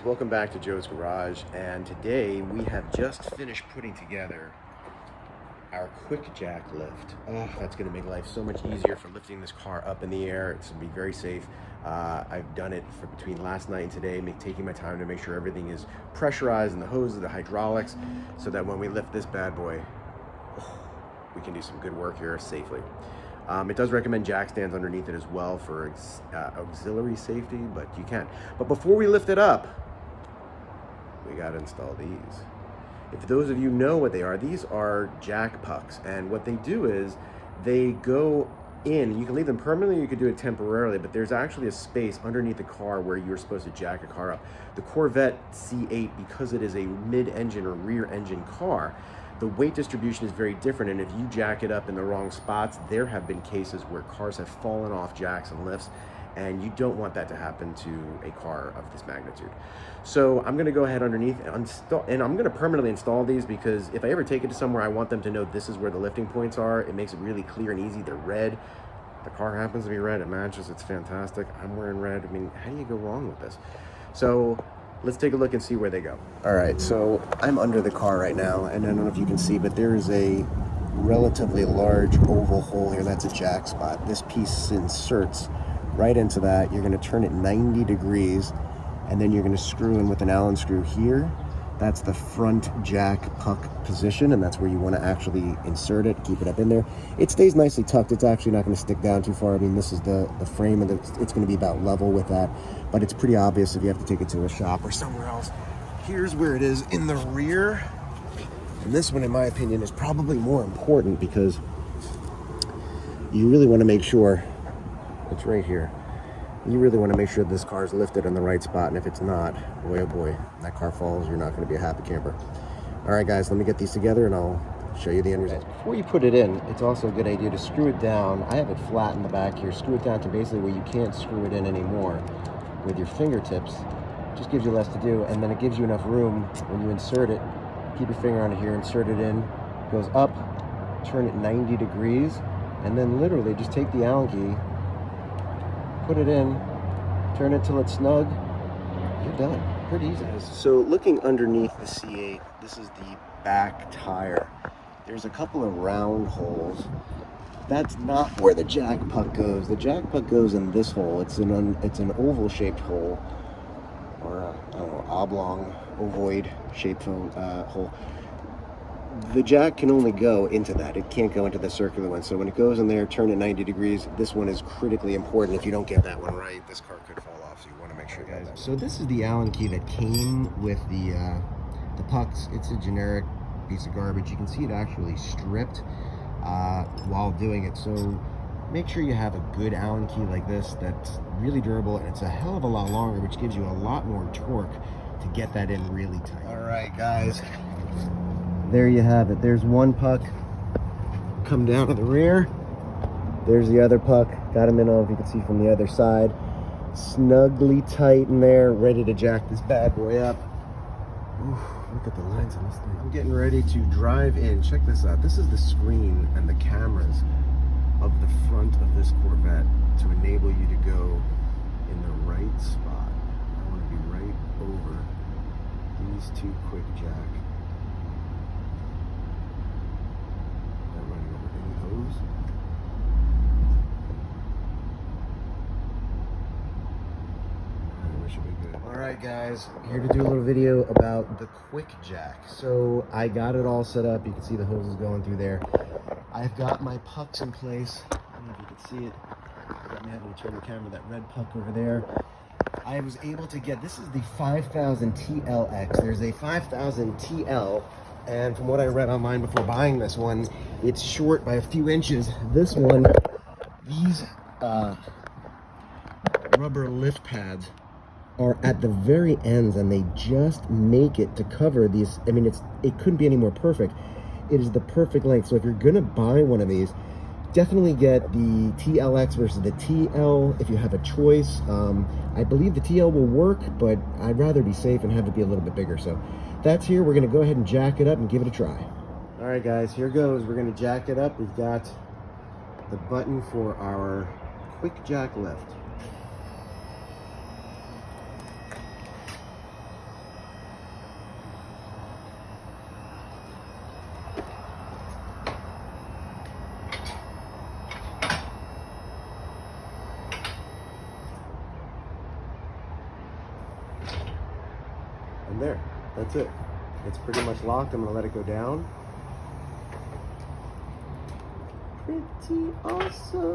welcome back to Joe's Garage, and today we have just finished putting together our Quickjack lift. Oh, that's going to make life so much easier for lifting this car up in the air. It's going to be very safe. I've done it for between last night and today, taking my time to make sure everything is pressurized and the hoses, the hydraulics, so that when we lift this bad boy, we can do some good work here safely. It does recommend jack stands underneath it as well for auxiliary safety, but you can. But before we lift it up, we got to install these. If those of you know what they are, these are jack pucks, and what they do is they go in. You can leave them permanently, you could do it temporarily, but there's actually a space underneath the car where you're supposed to jack a car up. The Corvette C8, because it is a mid-engine or rear-engine car, the weight distribution is very different, and if you jack it up in the wrong spots, there have been cases where cars have fallen off jacks and lifts, and you don't want that to happen to a car of this magnitude. So I'm going to go ahead underneath and install, and I'm going to permanently install these, because if I ever take it to somewhere, I want them to know this is where the lifting points are. It makes it really clear and easy. They're red. The car happens to be red. It matches. It's fantastic. I'm wearing red. I mean, how do you go wrong with this? So let's take a look and see where they go. All right, so I'm under the car right now, and I don't know if you can see, but there is a relatively large oval hole here. That's a jack spot. This piece inserts right into that. You're going to turn it 90 degrees, and then you're going to screw in with an Allen screw here. That's the front jack puck position, and that's where you want to actually insert it, keep it up in there. It stays nicely tucked. It's actually not going to stick down too far. I mean, this is the frame, and it's going to be about level with that, but it's pretty obvious if you have to take it to a shop or somewhere else. Here's where it is in the rear, and this one, in my opinion, is probably more important, because you really want to make sure it's right here. You really want to make sure this car is lifted in the right spot, and if it's not, boy oh boy, that car falls, you're not going to be a happy camper. All right guys, let me get these together and I'll show you the end result. Before you put it in, it's also a good idea to screw it down. I have it flat in the back here. Screw it down to basically where you can't screw it in anymore with your fingertips. Just gives you less to do, and then it gives you enough room when you insert it. Keep your finger on it here, insert it in, goes up, turn it 90 degrees, and then literally just take the Allen key, put it in, turn it till it's snug, you're done. Pretty easy. So looking underneath the C8, this is the back tire. There's a couple of round holes. That's not where the jack puck goes. The jack puck goes in this hole. It's an oval shaped hole, or a, I don't know, oblong, ovoid shaped hole. The jack can only go into that. It can't go into the circular one. So when it goes in there, turn it 90 degrees. This one is critically important. If you don't get that one right, this car could fall off. So you want to make sure you get that. So this is the Allen key that came with the pucks. It's a generic piece of garbage. You can see it actually stripped while doing it. So make sure you have a good Allen key like this that's really durable, and it's a hell of a lot longer, which gives you a lot more torque to get that in really tight. All right, guys. There you have it. There's one puck come down to the rear. There's the other puck. Got him in on, if you can see from the other side. Snugly tight in there, ready to jack this bad boy up. Ooh, look at the lines on this thing. I'm getting ready to drive in. Check this out. This is the screen and the cameras of the front of this Corvette to enable you to go in the right spot. I want to be right over these two Quickjack. Alright guys, here to do a little video about the Quickjack. So I got it all set up. You can see the hoses going through there. I've got my pucks in place. I don't know if you can see it. I got me having to turn the camera, that red puck over there. I was able to get, this is the 5000 TLX. There's a 5000 TL, and from what I read online before buying this one, it's short by a few inches. This one, these rubber lift pads are at the very ends, and they just make it to cover these. I mean, it couldn't be any more perfect. It is the perfect length. So if you're gonna buy one of these, definitely get the TLX versus the TL if you have a choice. I believe the TL will work, but I'd rather be safe and have it be a little bit bigger. So that's here. We're gonna go ahead and jack it up and give it a try. All right guys, here goes. We're gonna jack it up. We've got the button for our Quickjack lift. And there, that's it. It's pretty much locked. I'm gonna let it go down. Pretty awesome.